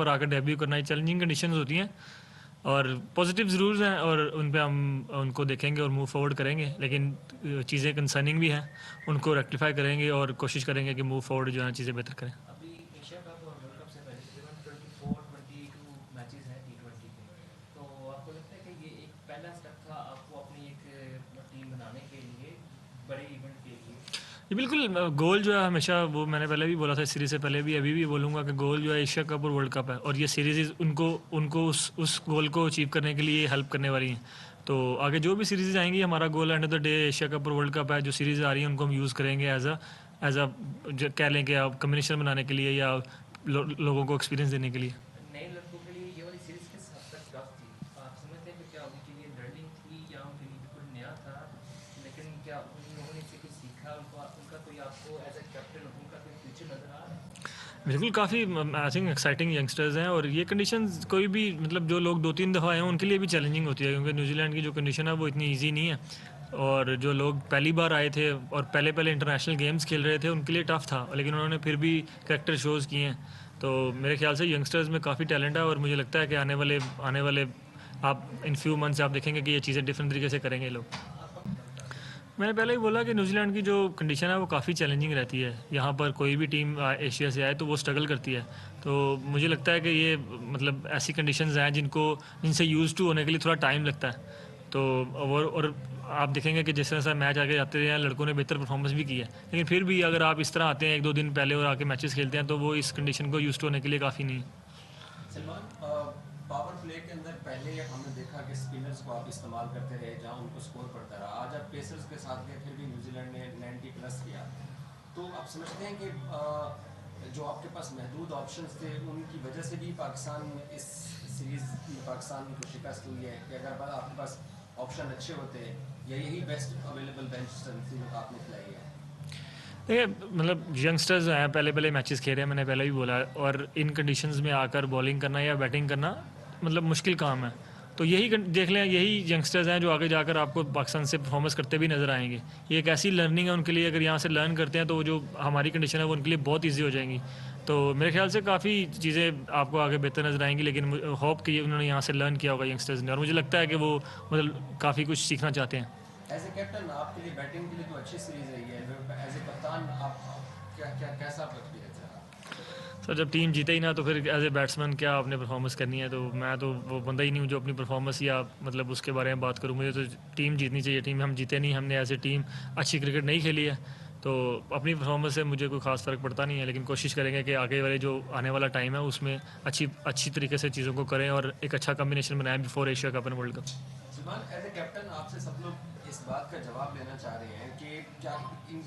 पर आकर डेब्यू करना, ये चैलेंजिंग कंडीशंस होती हैं और पॉजिटिव ज़रूर हैं और उन पे हम उनको देखेंगे और मूव फॉरवर्ड करेंगे, लेकिन चीज़ें कंसर्निंग भी हैं, उनको रेक्टिफाई करेंगे और कोशिश करेंगे कि मूव फॉरवर्ड जो है चीज़ें बेहतर करें। अभी एशिया कप और वर्ल्ड कप से पहले तकरीबन 22 मैचेस हैं T20 के, तो आपको लगता है कि ये एक पहला स्टेप था आपको अपनी एक टीम बनाने के लिए, बड़े इवेंट के लिए? ये बिल्कुल गोल जो है हमेशा, वो मैंने पहले भी बोला था इस सीरीज़ से पहले भी, अभी भी बोलूँगा कि गोल जो है एशिया कप और वर्ल्ड कप है, और ये सीरीज़ उनको उनको उस गोल को अचीव करने के लिए हेल्प करने वाली हैं। तो आगे जो भी सीरीज़ आएंगी, हमारा goal end of the day Asia cup और वर्ल्ड कप है। जो सीरीज़ आ रही है उनको हम यूज़ करेंगे एज अ कह लें कि आप कम्बिनेशन बनाने के लिए या लोगों को एक्सपीरियंस देने के लिए। नए लड़कों के लिए ये वाली सीरीज किस हद तक टफ थी? आप समझते हैं कि क्या उनके लिए लर्निंग थी या उनके लिए बिल्कुल नया था, लेकिन क्या उन लोगों ने इससे कुछ सीखा? उनका कोई आपको एज ए कैप्टन उनका कोई फ्यूचर नजर आ रहा है? बिल्कुल, काफ़ी आई थिंक एक्साइटिंग यंगस्टर्स हैं, और ये कंडीशंस कोई भी मतलब जो लोग 2-3 दफ़ा आए हैं उनके लिए भी चैलेंजिंग होती है, क्योंकि न्यूजीलैंड की जो कंडीशन है वो इतनी ईजी नहीं है, और जो लोग पहली बार आए थे और पहले पहले इंटरनेशनल गेम्स खेल रहे थे उनके लिए टफ़ था, लेकिन उन्होंने फिर भी करेक्टर शोज़ किए हैं। तो मेरे ख्याल से यंगस्टर्स में काफ़ी टैलेंट है, और मुझे लगता है कि आने वाले आप इन फ्यू मंथ्स आप देखेंगे कि ये चीज़ें डिफरेंट तरीके से करेंगे लोग। आपका क्या लगता है? मैंने पहले ही बोला कि न्यूजीलैंड की जो कंडीशन है वो काफ़ी चैलेंजिंग रहती है। यहाँ पर कोई भी टीम एशिया से आए तो वो स्ट्रगल करती है। तो मुझे लगता है कि ये मतलब ऐसी कंडीशंस हैं जिनसे यूज़ टू होने के लिए थोड़ा टाइम लगता है। तो और आप देखेंगे कि जिस तरह से मैच आगे जाते हैं लड़कों ने बेहतर परफॉर्मेंस भी की है, लेकिन फिर भी अगर आप इस तरह आते हैं 1-2 दिन पहले और आके मैचेस खेलते हैं तो वो इस कंडीशन को यूज़ टू होने के लिए काफ़ी नहीं है। सलमान, पावर प्ले के अंदर पहले हमने देखा कि स्पिनर्स को आप इस्तेमाल करते रहे जहां उनको स्कोर पड़ता रहा। आज आप पेसर्स के साथ गए, फिर भी न्यूजीलैंड ने 90 प्लस किया। तो आप समझते हैं कि जो आपके पास महदूद ऑप्शंस थे उनकी वजह से भी पाकिस्तान इस सीरीज़ में पाकिस्तान को शिकस्त हुई है, कि अगर आपके पास ऑप्शन अच्छे होते या यही बेस्ट अवेलेबल बेंच स्ट्रेंथ थी जो आपने खिलाई है? देखिए, मतलब यंगस्टर्स हैं, पहले पहले मैचेस खेल रहे हैं, मैंने पहले भी बोला, और इन कंडीशंस में आकर बॉलिंग करना या बैटिंग करना मतलब मुश्किल काम है। तो देख लें, यही यंगस्टर्स हैं जो आगे जाकर आपको पाकिस्तान से परफॉर्मेंस करते भी नज़र आएंगे। ये एक ऐसी लर्निंग है उनके लिए, अगर यहाँ से लर्न करते हैं तो वो जो हमारी कंडीशन है वो उनके लिए बहुत ईजी हो जाएंगी। तो मेरे ख्याल से काफ़ी चीज़ें आपको आगे बेहतर नज़र आएंगी, लेकिन होप कि उन्होंने यहाँ से लर्न किया होगा यंगस्टर्स ने, और मुझे लगता है कि वो मतलब काफ़ी कुछ सीखना चाहते हैं। एज ए कैप्टन आपके लिए बैटिंग के लिए तो अच्छी सीरीज रही है, एज ए कप्तान आप क्या क्या कैसा एक्सपीरियंस है? सर, जब टीम जीते ही ना तो फिर एज ए बैट्समैन क्या आपने परफॉर्मेंस करनी है? तो मैं तो वो बंदा ही नहीं हूँ जो अपनी परफॉर्मेंस या मतलब उसके बारे में बात करूँ। मुझे तो टीम जीतनी चाहिए। टीम हम जीते नहीं, हमने एज ए टीम अच्छी क्रिकेट नहीं खेली है, तो अपनी परफॉर्मेंस से मुझे कोई खास फ़र्क पड़ता नहीं है, लेकिन कोशिश करेंगे कि आगे वाले जो आने वाला टाइम है उसमें अच्छी अच्छी तरीके से चीज़ों को करें और एक अच्छा कम्बिनेशन बनाएं before Asia Cup and World Cup. Salman, as a captain आपसे सब लोग इस बात का जवाब लेना चाह रहे हैं कि क्या इन